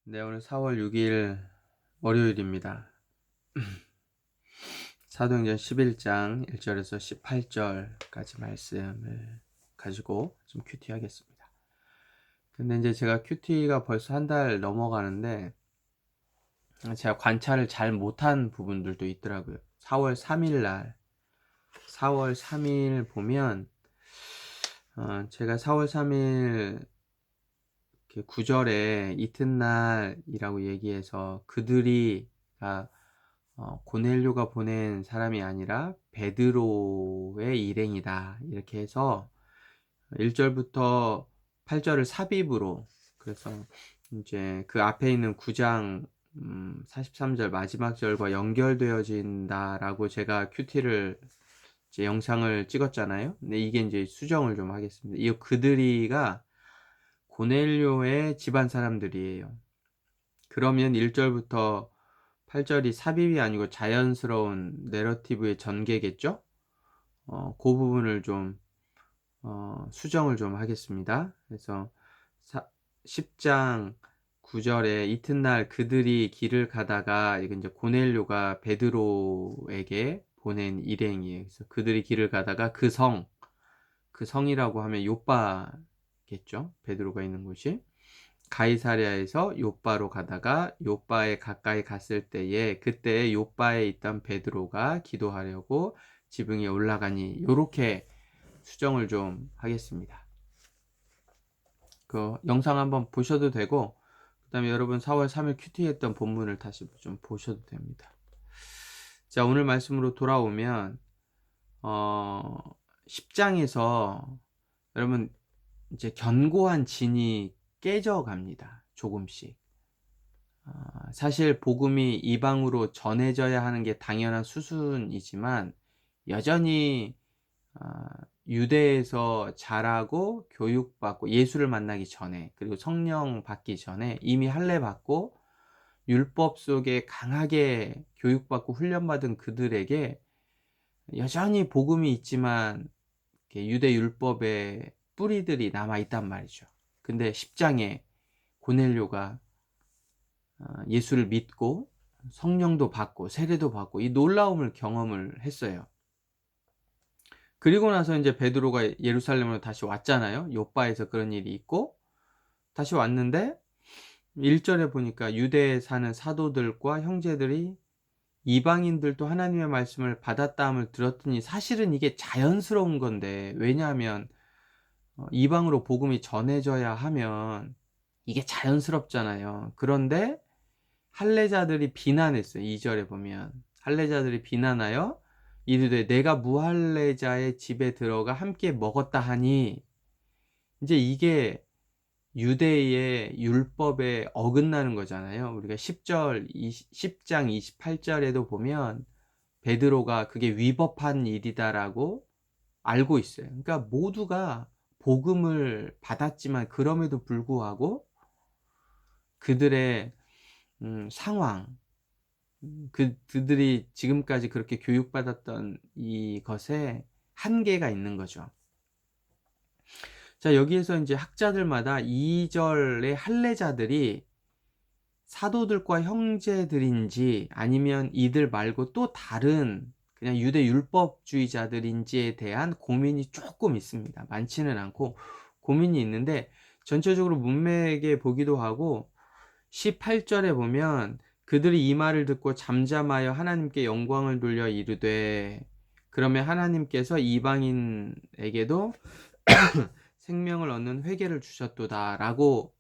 네, 오늘 4월 6일 월요일입니다. 사도행전 11장 1절에서 18절까지 말씀을 가지고 좀 큐티 하겠습니다. 근데 이제 제가 큐티가 벌써 한 달 넘어가는데 제가 관찰을 잘 못한 부분들도 있더라고요. 4월 3일 보면 제가 4월 3일 9절에 이튿날이라고 얘기해서 그들이 고넬료가 보낸 사람이 아니라 베드로의 일행이다 이렇게 해서 1절부터 8절을 삽입으로, 그래서 이제 그 앞에 있는 9장 43절 마지막 절과 연결되어진다라고 제가 큐티를 이제 영상을 찍었잖아요. 근데 이게 이제 수정을 좀 하겠습니다. 이 그들이가 고넬료의 집안 사람들이에요. 그러면 1절부터 8절이 삽입이 아니고 자연스러운 내러티브의 전개겠죠? 그 부분을 좀 수정을 좀 하겠습니다. 그래서 10장 9절에 이튿날 그들이 길을 가다가, 이건 이제 고넬료가 베드로에게 보낸 일행이에요. 그래서 그들이 길을 가다가 그 성이라고 하면 요빠겠죠? 베드로가 있는 곳이. 가이사랴에서 요빠로 가다가 요빠에 가까이 갔을 때에, 그때 요빠에 있던 베드로가 기도하려고 지붕에 올라가니, 요렇게 수정을 좀 하겠습니다. 그 영상 한번 보셔도 되고, 그 다음에 여러분 4월 3일 큐티 했던 본문을 다시 좀 보셔도 됩니다. 자, 오늘 말씀으로 돌아오면 10장에서 여러분 이제 견고한 진이 깨져 갑니다. 조금씩. 사실 복음이 이방으로 전해져야 하는 게 당연한 수순이지만, 여전히 유대에서 자라고 교육받고 예수를 만나기 전에, 그리고 성령 받기 전에 이미 할례 받고 율법 속에 강하게 교육받고 훈련받은 그들에게 여전히 복음이 있지만 유대 율법의 뿌리들이 남아 있단 말이죠. 근데 10장에 고넬료가 예수를 믿고 성령도 받고 세례도 받고 이 놀라움을 경험을 했어요. 그리고 나서 이제 베드로가 예루살렘으로 다시 왔잖아요. 요바에서 그런 일이 있고 다시 왔는데 1절에 보니까 유대에 사는 사도들과 형제들이 이방인들도 하나님의 말씀을 받았다 함을 들었더니, 사실은 이게 자연스러운 건데, 왜냐하면 이방으로 복음이 전해져야 하면 이게 자연스럽잖아요. 그런데 할례자들이 비난했어요. 2절에 보면 할례자들이 비난하여 이르되 내가 무할례자의 집에 들어가 함께 먹었다 하니, 이제 이게 유대의 율법에 어긋나는 거잖아요. 우리가 10장 28절에도 보면 베드로가 그게 위법한 일이다라고 알고 있어요. 그러니까 모두가 복음을 받았지만 그럼에도 불구하고 그들의 상황, 그들이 지금까지 그렇게 교육받았던 이것에 한계가 있는 거죠. 자, 여기에서 이제 학자들마다 2절의 할례자들이 사도들과 형제들인지 아니면 이들 말고 또 다른 그냥 유대 율법주의자들인지에 대한 고민이 조금 있습니다. 많지는 않고 고민이 있는데, 전체적으로 문맥에 보기도 하고 18절에 보면 그들이 이 말을 듣고 잠잠하여 하나님께 영광을 돌려 이르되, 그러면 하나님께서 이방인에게도 생명을 얻는 회개를 주셨도다 라고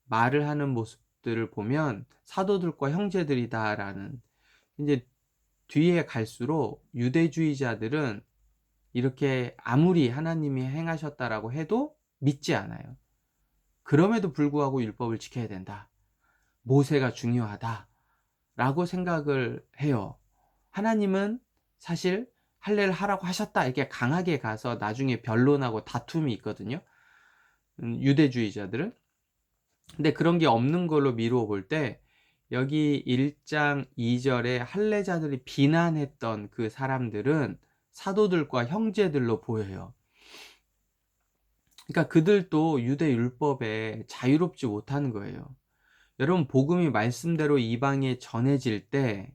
말을 하는 모습들을 보면 사도들과 형제들이다라는, 이제 뒤에 갈수록 유대주의자들은 이렇게 아무리 하나님이 행하셨다라고 해도 믿지 않아요. 그럼에도 불구하고 율법을 지켜야 된다, 모세가 중요하다 라고 생각을 해요. 하나님은 사실 할례를 하라고 하셨다 이렇게 강하게 가서 나중에 변론하고 다툼이 있거든요. 유대주의자들은. 근데 그런 게 없는 걸로 미루어 볼 때, 여기 1장 2절에 할례자들이 비난했던 그 사람들은 사도들과 형제들로 보여요. 그러니까 그들도 유대 율법에 자유롭지 못한 거예요. 여러분, 복음이 말씀대로 이방에 전해질 때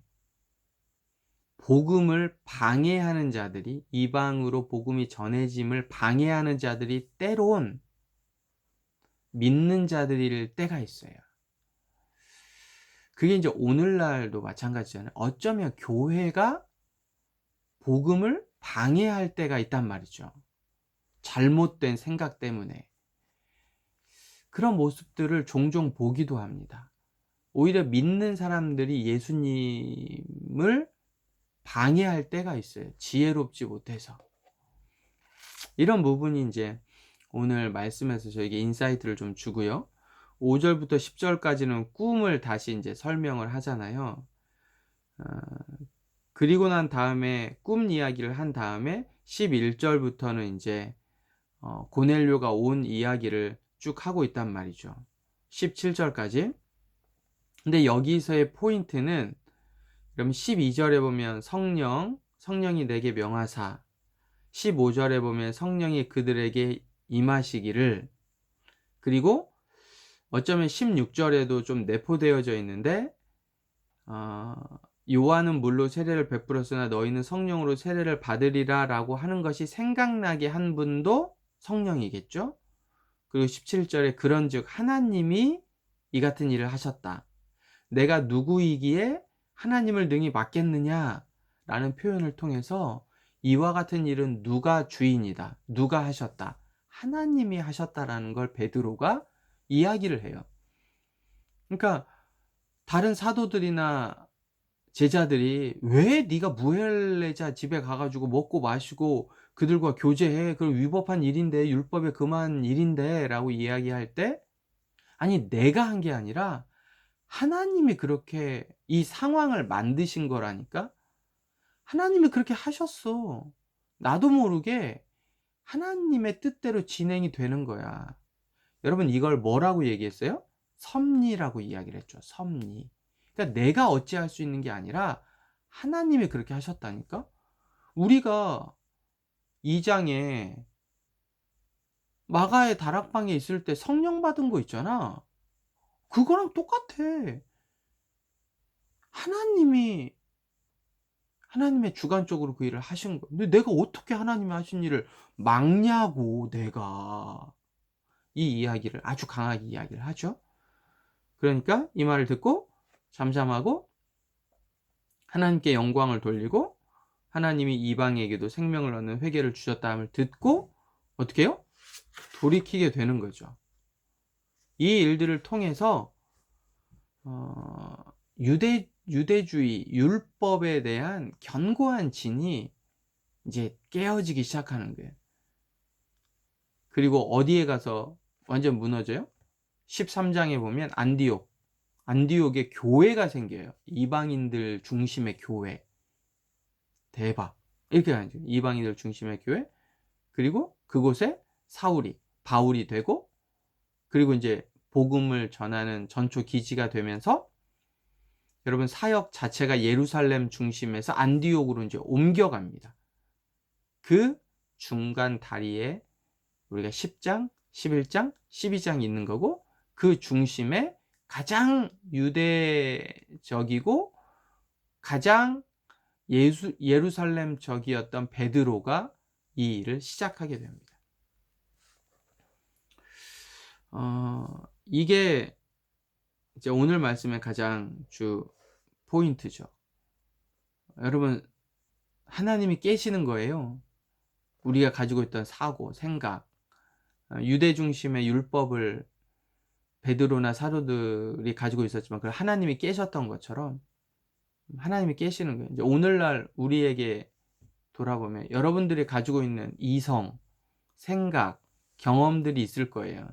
복음을 방해하는 자들이, 이방으로 복음이 전해짐을 방해하는 자들이 때론 믿는 자들일 때가 있어요. 그게 이제 오늘날도 마찬가지잖아요. 어쩌면 교회가 복음을 방해할 때가 있단 말이죠. 잘못된 생각 때문에. 그런 모습들을 종종 보기도 합니다. 오히려 믿는 사람들이 예수님을 방해할 때가 있어요. 지혜롭지 못해서. 이런 부분이 이제 오늘 말씀에서 저에게 인사이트를 좀 주고요. 5절부터 10절까지는 꿈을 다시 이제 설명을 하잖아요. 그리고 난 다음에 꿈 이야기를 한 다음에 11절부터는 이제 고넬료가 온 이야기를 쭉 하고 있단 말이죠. 17절까지. 근데 여기서의 포인트는, 그럼 12절에 보면 성령이 내게 명하사, 15절에 보면 성령이 그들에게 임하시기를, 그리고 어쩌면 16절에도 좀 내포되어져 있는데, 요한은 물로 세례를 베풀었으나 너희는 성령으로 세례를 받으리라 라고 하는 것이 생각나게 한 분도 성령이겠죠. 그리고 17절에 그런즉 하나님이 이 같은 일을 하셨다. 내가 누구이기에 하나님을 능히 맡겠느냐 라는 표현을 통해서 이와 같은 일은 누가 주인이다, 누가 하셨다, 하나님이 하셨다라는 걸 베드로가 이야기를 해요. 그러니까 다른 사도들이나 제자들이 왜 네가 무헬레자 집에 가가지고 먹고 마시고 그들과 교제해, 그럼 위법한 일인데, 율법에 금한 일인데 라고 이야기할 때, 아니 내가 한 게 아니라 하나님이 그렇게 이 상황을 만드신 거라니까. 하나님이 그렇게 하셨어. 나도 모르게 하나님의 뜻대로 진행이 되는 거야. 여러분, 이걸 뭐라고 얘기했어요? 섭리라고 이야기를 했죠. 섭리. 그러니까 내가 어찌할 수 있는 게 아니라 하나님이 그렇게 하셨다니까. 우리가 2장에 마가의 다락방에 있을 때 성령 받은 거 있잖아. 그거랑 똑같아. 하나님이, 하나님의 주관적으로 그 일을 하신 거야. 근데 내가 어떻게 하나님이 하신 일을 막냐고, 내가. 이 이야기를 아주 강하게 이야기를 하죠. 그러니까 이 말을 듣고 잠잠하고 하나님께 영광을 돌리고, 하나님이 이방에게도 생명을 얻는 회개를 주셨다함을 듣고 어떻게 해요? 돌이키게 되는 거죠. 이 일들을 통해서 유대주의 율법에 대한 견고한 진이 이제 깨어지기 시작하는 거예요. 그리고 어디에 가서 완전 무너져요? 13장에 보면 안디옥에 교회가 생겨요. 이방인들 중심의 교회. 대박. 이렇게 하죠. 이방인들 중심의 교회. 그리고 그곳에 바울이 되고, 그리고 이제 복음을 전하는 전초 기지가 되면서 여러분, 사역 자체가 예루살렘 중심에서 안디옥으로 이제 옮겨갑니다. 그 중간 다리에 우리가 10장, 11장, 12장 있는 거고, 그 중심에 가장 유대적이고 가장 예루살렘적이었던 베드로가 이 일을 시작하게 됩니다. 이게 이제 오늘 말씀의 가장 주 포인트죠. 여러분, 하나님이 깨시는 거예요. 우리가 가지고 있던 사고, 생각, 유대 중심의 율법을 베드로나 사도들이 가지고 있었지만 그걸 하나님이 깨셨던 것처럼 하나님이 깨시는 거예요. 이제 오늘날 우리에게 돌아보면 여러분들이 가지고 있는 이성, 생각, 경험들이 있을 거예요.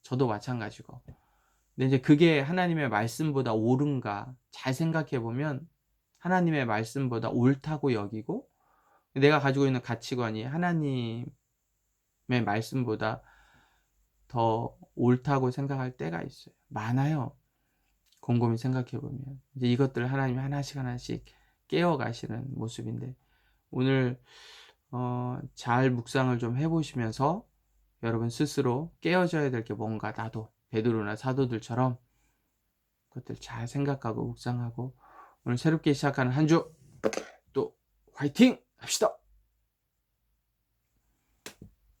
저도 마찬가지고. 근데 이제 그게 하나님의 말씀보다 옳은가 잘 생각해 보면 하나님의 말씀보다 옳다고 여기고, 내가 가지고 있는 가치관이 하나님의 말씀보다 더 옳다고 생각할 때가 있어요. 많아요. 곰곰이 생각해 보면 이제 이것들 하나님이 하나씩 깨워 가시는 모습인데, 오늘 잘 묵상을 좀 해보시면서 여러분 스스로 깨어져야 될 게 뭔가, 나도 베드로나 사도들처럼 것들 잘 생각하고 묵상하고 오늘 새롭게 시작하는 한 주 또 화이팅 합시다.